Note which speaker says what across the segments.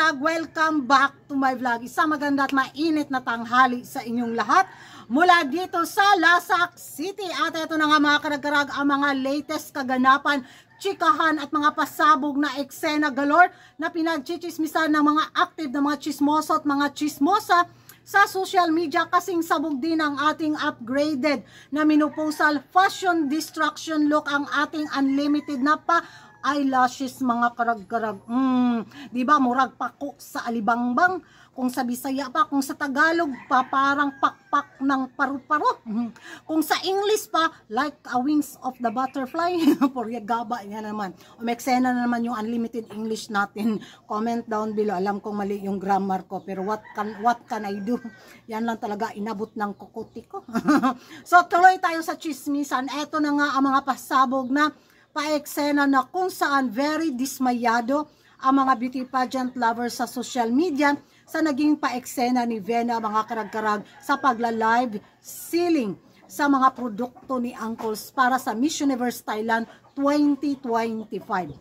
Speaker 1: vlog, welcome back to my vlog. Isang maganda at mainit na tanghali sa inyong lahat mula dito sa Lasak City. At ito na nga mga karag-karag ang mga latest kaganapan, chikahan at mga pasabog na eksena galore na pinagchichismisan ng mga active na mga chismoso at mga chismosa sa social media, kasing sabog din ang ating upgraded na menopausal fashion destruction look ang ating unlimited na pa eyelashes mga karag-karag. Diba murag pako sa alibangbang, kung sa Bisaya pa, kung sa Tagalog pa parang pakpak ng paru-paro, kung sa English pa like a wings of the butterfly. Poryagaba yan naman. Umeksena na naman yung unlimited English natin. Comment down below. Alam kong mali yung grammar ko, pero what can I do? Yan lang talaga inabot ng kukuti ko. So tuloy tayo sa chismisan. Eto na nga ang mga pasabog na pa-eksena na kung saan very dismayado ang mga beauty pageant lovers sa social media sa naging pa-eksena ni Vena mga karag-karag sa pagla-live selling sa mga produkto ni Uncles para sa Miss Universe Thailand 2025.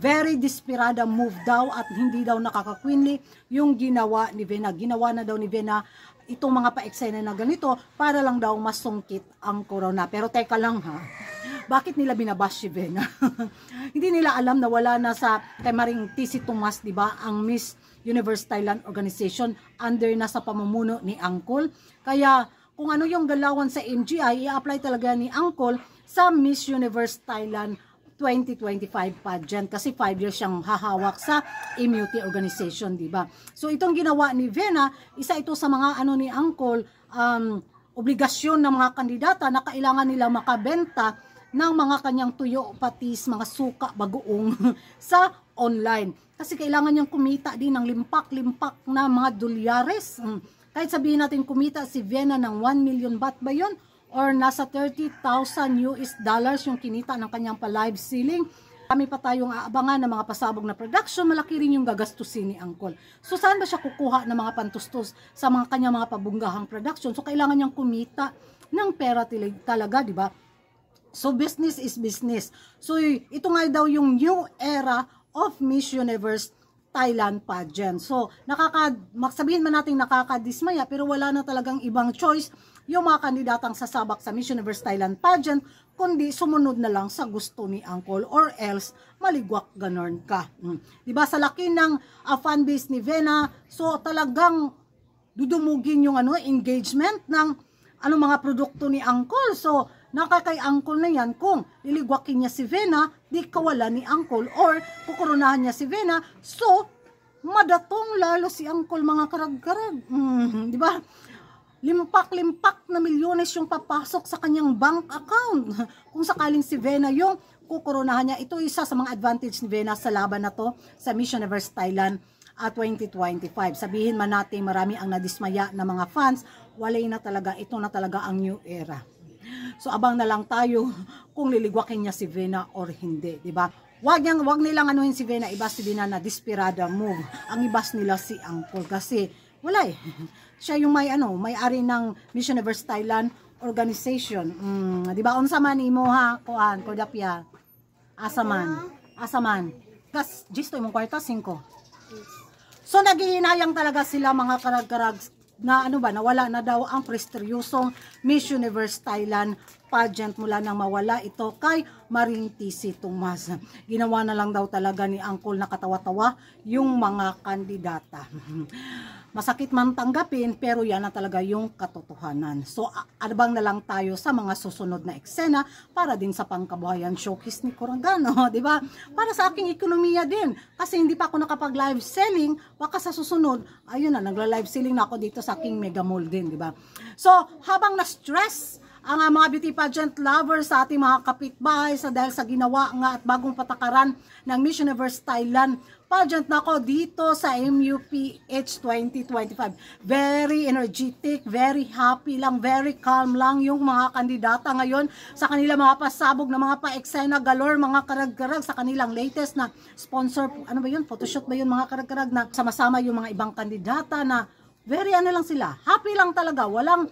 Speaker 1: Very desperada move daw at hindi daw nakaka-queenly yung ginawa ni Vena. Ginawa na daw ni Vena itong mga pa-eksena na ganito para lang daw masungkit ang corona. Pero teka lang ha, bakit nila binabash si Vena? Hindi nila alam na wala na sa kay Maring TC Tomas, di ba, ang Miss Universe Thailand organization under na sa pamumuno ni Uncle. Kaya kung ano yung galawan sa MGI, i-apply talaga ni Uncle sa Miss Universe Thailand 2025 pageant kasi 5 years siyang hahawak sa MUT organization, di ba? So itong ginawa ni Vena, isa ito sa mga ano ni Uncle, obligasyon ng mga kandidata na kailangan nila makabenta ng mga kanyang tuyo, patis, mga suka, bagoong sa online. Kasi kailangan niyang kumita din ng limpak-limpak na mga dolyares. Kahit sabihin natin kumita si Vena ng 1 million baht ba yun? Or nasa 30,000 US dollars yung kinita ng kanyang pa-live selling. Kami pa tayong aabangan ng mga pasabog na production, malaki rin yung gagastusin ni Uncle. So saan ba siya kukuha ng mga pantustos sa mga kanyang mga pabunggahang production? So kailangan niyang kumita ng pera talaga, di ba? So business is business. So ito nga daw yung new era of Miss Universe Thailand pageant. So sabihin man natin nakakadismaya, pero wala na talagang ibang choice yung mga kandidatang sasabak sa Miss Universe Thailand pageant, kundi sumunod na lang sa gusto ni Uncle or else maligwak ganon ka. Diba sa laki ng fanbase ni Vena, so talagang dudumugin yung engagement ng mga produkto ni Uncle. So nakakay Uncle na yan kung liligwakin niya si Vena, di kawala ni Uncle, or kukurunahan niya si Vena, so madatong lalo si Uncle mga karag-karag. Diba? Limpak-limpak na milyones yung papasok sa kanyang bank account. Kung sakaling si Vena yung kukurunahan niya, ito isa sa mga advantage ni Vena sa laban na to sa Miss Universe Thailand 2025. Sabihin man natin marami ang nadismaya na mga fans, walay na talaga, ito na talaga ang new era. So abang na lang tayo kung liligwakin niya si Vena or hindi, di ba? Wag nilang anuhin si Vena, ibas si Vena na desperada move. Ang ibas nila si Uncle kasi wala eh. Siya yung may-ari ng Miss Universe Thailand organization. Di ba unsa man imo ha, kuan, kodapya. Asaman. Kas gisto imong kwarta 5. So naghihinayang talaga sila mga karag-karag na nawala na daw ang prestigyosong Miss Universe Thailand pageant mula nang mawala ito kay Maring TC Tomas. Ginawa na lang daw talaga ni Uncle na katawa-tawa yung mga kandidata. Masakit man tanggapin, pero yan na talaga yung katotohanan. So, abang na lang tayo sa mga susunod na eksena para din sa pangkabuhayan showcase ni Kurangano, di ba? Para sa aking ekonomiya din. Kasi hindi pa ako nakapag-live selling, baka sa susunod, ayun na, nagla-live selling na ako dito sa aking mega mall din, di ba? So, habang na-stress ang mga beauty pageant lovers sa ating mga kapitbahay dahil sa ginawa nga at bagong patakaran ng Miss Universe Thailand pageant nako dito sa MUPH 2025. Very energetic, very happy lang, very calm lang yung mga kandidata ngayon sa kanilang mga pasabog na mga pa-eksena galore, mga karag-karag sa kanilang latest na sponsor, photoshoot ba yun mga karag-karag na sama-sama yung mga ibang kandidata na very lang sila, happy lang talaga, walang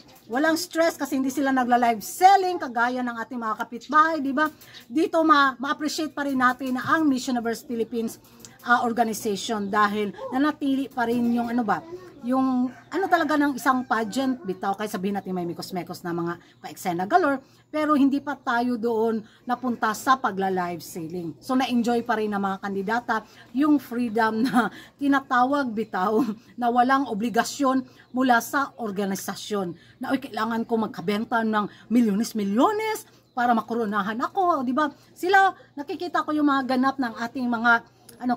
Speaker 1: stress kasi hindi sila nagla-live selling kagaya ng ating mga kapitbahay, di ba? Dito ma-appreciate pa rin natin na ang Miss Universe Philippines organization dahil nanatili pa rin yung ano ba, yung ano talaga ng isang pageant bitaw, kaya sabihin natin may mikos-mekos na mga pa-eksena galore, pero hindi pa tayo doon napunta sa pagla-live selling. So na-enjoy pa rin ng mga kandidata yung freedom na tinatawag bitaw na walang obligasyon mula sa organisasyon. Na kailangan ko magkabenta ng milyones-milyones para makoronahan ako, di ba? Sila, nakikita ko yung mga ganap ng ating mga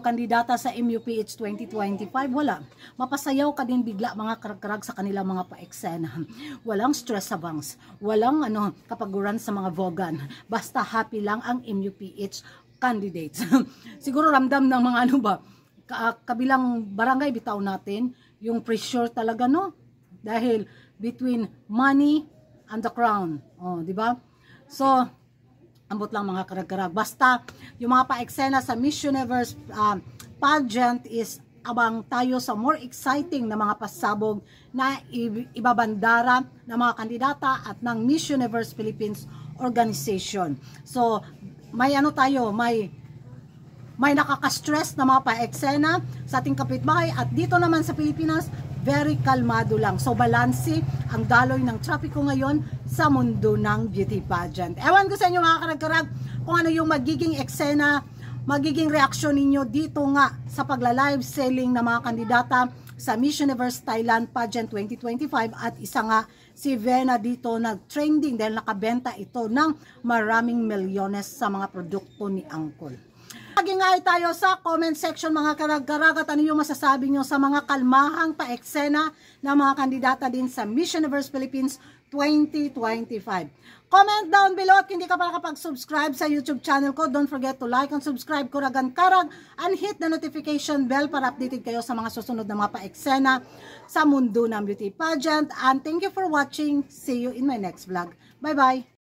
Speaker 1: kandidata sa MUPH 2025, wala. Mapasayaw ka din bigla mga karag-karag sa kanilang mga pa-eksena. Walang stress sa bangs, walang kapaguran sa mga vogan. Basta happy lang ang MUPH candidates. Siguro ramdam ng mga kabilang barangay bitaw natin, yung pressure talaga dahil between money and the crown. Di ba? So, ambot lang mga karag-karag. Basta, yung mga pa-eksena sa Miss Universe pageant is abang tayo sa more exciting na mga pasabog na ibabandara ng mga kandidata at ng Miss Universe Philippines organization. So, may may nakaka-stress na mga pa-eksena sa ating kapitbahay at dito naman sa Pilipinas, very kalmado lang. So, balanse ang daloy ng trapiko ngayon sa mundo ng beauty pageant. Ewan ko sa inyo mga karag-karag kung ano yung magiging eksena, magiging reaksyon ninyo dito nga sa pagla-live selling ng mga kandidata sa Miss Universe Thailand Pageant 2025 at isa nga si Vena dito nag-trending dahil nakabenta ito ng maraming milyones sa mga produkto ni Uncle. Mag-ingay tayo sa comment section mga karag-karag at ano yung masasabi nyo sa mga kalmahang pa-eksena ng mga kandidata din sa Miss Universe Philippines 2025. Comment down below at hindi ka pa nakapag-subscribe sa YouTube channel ko. Don't forget to like and subscribe Kuragan Karag and hit the notification bell para updated kayo sa mga susunod na mga pa-eksena sa mundo ng beauty pageant. And thank you for watching. See you in my next vlog. Bye-bye!